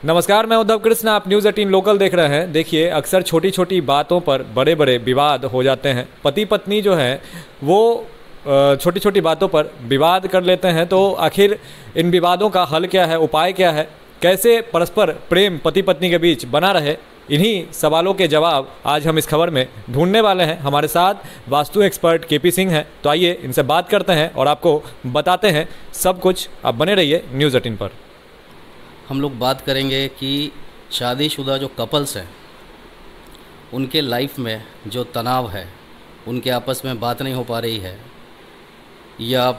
नमस्कार, मैं उद्धव कृष्ण। आप न्यूज़ 18 लोकल देख रहे हैं। देखिए, अक्सर छोटी छोटी बातों पर बड़े बड़े विवाद हो जाते हैं। पति पत्नी जो है वो छोटी छोटी बातों पर विवाद कर लेते हैं। तो आखिर इन विवादों का हल क्या है, उपाय क्या है, कैसे परस्पर प्रेम पति पत्नी के बीच बना रहे, इन्हीं सवालों के जवाब आज हम इस खबर में ढूंढने वाले हैं। हमारे साथ वास्तु एक्सपर्ट केपी सिंह हैं। तो आइए इनसे बात करते हैं और आपको बताते हैं सब कुछ। आप बने रहिए न्यूज़ 18 पर। हम लोग बात करेंगे कि शादीशुदा जो कपल्स हैं उनके लाइफ में जो तनाव है, उनके आपस में बात नहीं हो पा रही है या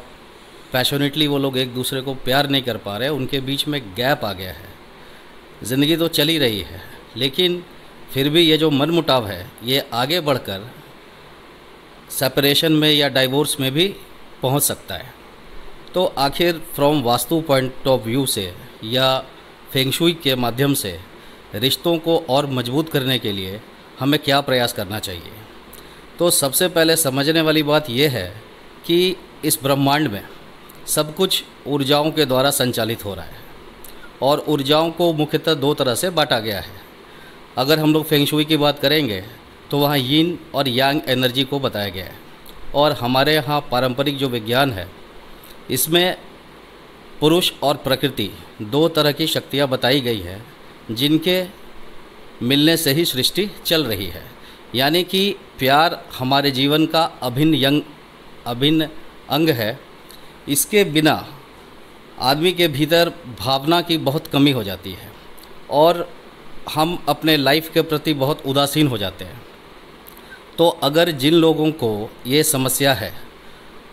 पैशनेटली वो लोग एक दूसरे को प्यार नहीं कर पा रहे, उनके बीच में गैप आ गया है। ज़िंदगी तो चली रही है लेकिन फिर भी ये जो मनमुटाव है ये आगे बढ़कर सेपरेशन में या डाइवोर्स में भी पहुंच सकता है। तो आखिर from vastu point of view से या फेंग शुई के माध्यम से रिश्तों को और मजबूत करने के लिए हमें क्या प्रयास करना चाहिए। तो सबसे पहले समझने वाली बात यह है कि इस ब्रह्मांड में सब कुछ ऊर्जाओं के द्वारा संचालित हो रहा है और ऊर्जाओं को मुख्यतः दो तरह से बांटा गया है। अगर हम लोग फेंग शुई की बात करेंगे तो वहाँ यिन और यांग एनर्जी को बताया गया है और हमारे यहाँ पारंपरिक जो विज्ञान है इसमें पुरुष और प्रकृति दो तरह की शक्तियाँ बताई गई है जिनके मिलने से ही सृष्टि चल रही है। यानी कि प्यार हमारे जीवन का अभिन्न अंग है। इसके बिना आदमी के भीतर भावना की बहुत कमी हो जाती है और हम अपने लाइफ के प्रति बहुत उदासीन हो जाते हैं। तो अगर जिन लोगों को ये समस्या है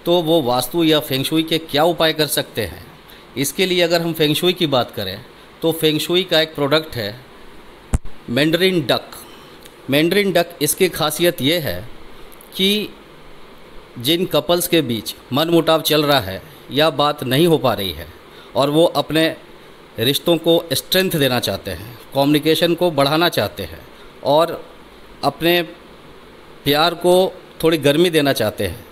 तो वो वास्तु या फेंग शुई के क्या उपाय कर सकते हैं। इसके लिए अगर हम फेंग शुई की बात करें तो फेंग शुई का एक प्रोडक्ट है मैंडरिन डक। मैंडरिन डक, इसकी खासियत ये है कि जिन कपल्स के बीच मनमुटाव चल रहा है या बात नहीं हो पा रही है और वो अपने रिश्तों को स्ट्रेंथ देना चाहते हैं, कम्युनिकेशन को बढ़ाना चाहते हैं और अपने प्यार को थोड़ी गर्मी देना चाहते हैं,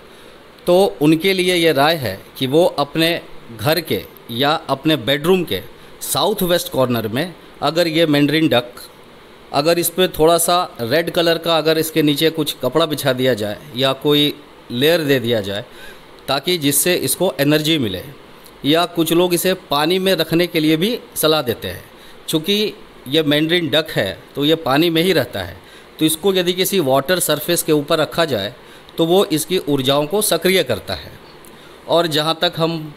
तो उनके लिए ये राय है कि वो अपने घर के या अपने बेडरूम के साउथ वेस्ट कॉर्नर में अगर ये मैंडरिन डक, अगर इस पर थोड़ा सा रेड कलर का अगर इसके नीचे कुछ कपड़ा बिछा दिया जाए या कोई लेयर दे दिया जाए ताकि जिससे इसको एनर्जी मिले, या कुछ लोग इसे पानी में रखने के लिए भी सलाह देते हैं। चूँकि ये मैंडरिन डक है तो ये पानी में ही रहता है, तो इसको यदि किसी वाटर सरफेस के ऊपर रखा जाए तो वो इसकी ऊर्जाओं को सक्रिय करता है। और जहाँ तक हम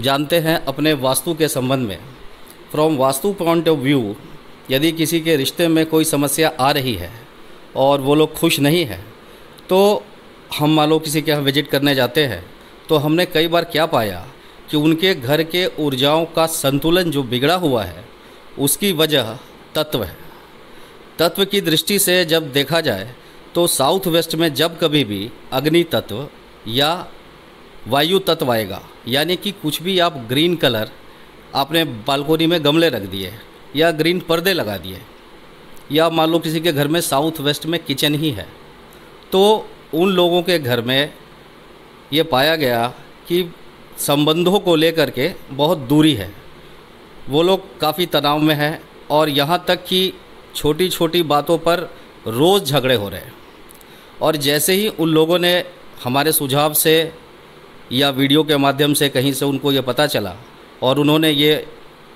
जानते हैं अपने वास्तु के संबंध में, from vastu point of view, यदि किसी के रिश्ते में कोई समस्या आ रही है और वो लोग खुश नहीं हैं, तो हम मान लो किसी के यहाँ विजिट करने जाते हैं तो हमने कई बार क्या पाया कि उनके घर के ऊर्जाओं का संतुलन जो बिगड़ा हुआ है उसकी वजह तत्व है। तत्व की दृष्टि से जब देखा जाए तो साउथ वेस्ट में जब कभी भी अग्नि तत्व या वायु तत्व आएगा, यानी कि कुछ भी आप ग्रीन कलर आपने बालकोनी में गमले रख दिए या ग्रीन पर्दे लगा दिए, या मान लो किसी के घर में साउथ वेस्ट में किचन ही है, तो उन लोगों के घर में ये पाया गया कि संबंधों को लेकर के बहुत दूरी है, वो लोग काफ़ी तनाव में हैं और यहाँ तक कि छोटी छोटी बातों पर रोज़ झगड़े हो रहे हैं। और जैसे ही उन लोगों ने हमारे सुझाव से या वीडियो के माध्यम से कहीं से उनको ये पता चला और उन्होंने ये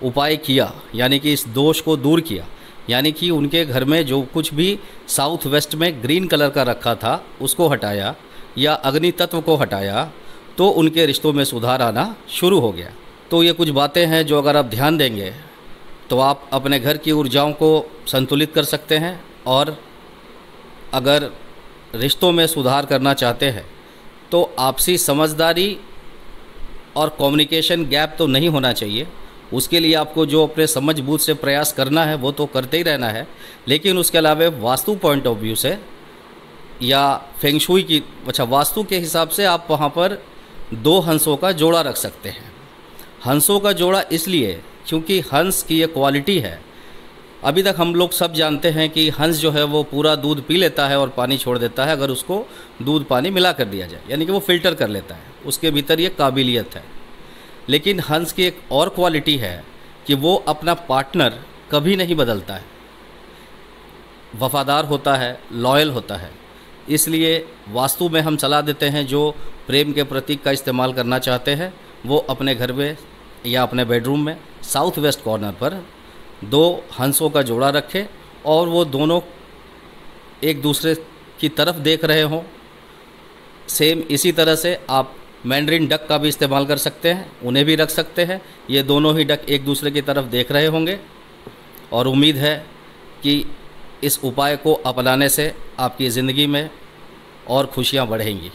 उपाय किया, यानी कि इस दोष को दूर किया, यानी कि उनके घर में जो कुछ भी साउथ वेस्ट में ग्रीन कलर का रखा था उसको हटाया या अग्नि तत्व को हटाया, तो उनके रिश्तों में सुधार आना शुरू हो गया। तो ये कुछ बातें हैं जो अगर आप ध्यान देंगे तो आप अपने घर की ऊर्जाओं को संतुलित कर सकते हैं। और अगर रिश्तों में सुधार करना चाहते हैं तो आपसी समझदारी और कम्युनिकेशन गैप तो नहीं होना चाहिए। उसके लिए आपको जो अपने समझ बूझ से प्रयास करना है वो तो करते ही रहना है, लेकिन उसके अलावा वास्तु पॉइंट ऑफ व्यू से या फेंग शुई की वास्तु के हिसाब से आप वहाँ पर दो हंसों का जोड़ा रख सकते हैं। हंसों का जोड़ा इसलिए क्योंकि हंस की ये क्वालिटी है, अभी तक हम लोग सब जानते हैं कि हंस जो है वो पूरा दूध पी लेता है और पानी छोड़ देता है अगर उसको दूध पानी मिला कर दिया जाए, यानी कि वो फ़िल्टर कर लेता है, उसके भीतर ये काबिलियत है। लेकिन हंस की एक और क्वालिटी है कि वो अपना पार्टनर कभी नहीं बदलता है, वफ़ादार होता है, लॉयल होता है। इसलिए वास्तु में हम सलाह देते हैं जो प्रेम के प्रतीक का इस्तेमाल करना चाहते हैं वो अपने घर में या अपने बेडरूम में साउथ वेस्ट कॉर्नर पर 2 हंसों का जोड़ा रखें और वो दोनों एक दूसरे की तरफ देख रहे हों। सेम इसी तरह से आप मैंड्रिन डक का भी इस्तेमाल कर सकते हैं, उन्हें भी रख सकते हैं। ये दोनों ही डक एक दूसरे की तरफ देख रहे होंगे और उम्मीद है कि इस उपाय को अपनाने से आपकी ज़िंदगी में और खुशियाँ बढ़ेंगी।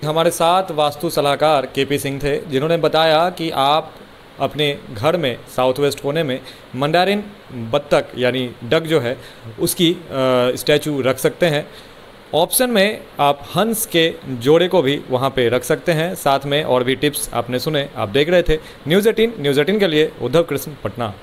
हमारे साथ वास्तु सलाहकार केपी सिंह थे, जिन्होंने बताया कि आप अपने घर में साउथ वेस्ट कोने में मंडारिन बत्तख यानी डक जो है उसकी स्टैचू रख सकते हैं। ऑप्शन में आप हंस के जोड़े को भी वहाँ पे रख सकते हैं। साथ में और भी टिप्स आपने सुने, आप देख रहे थे न्यूज़ 18 के लिए उद्धव कृष्ण, पटना।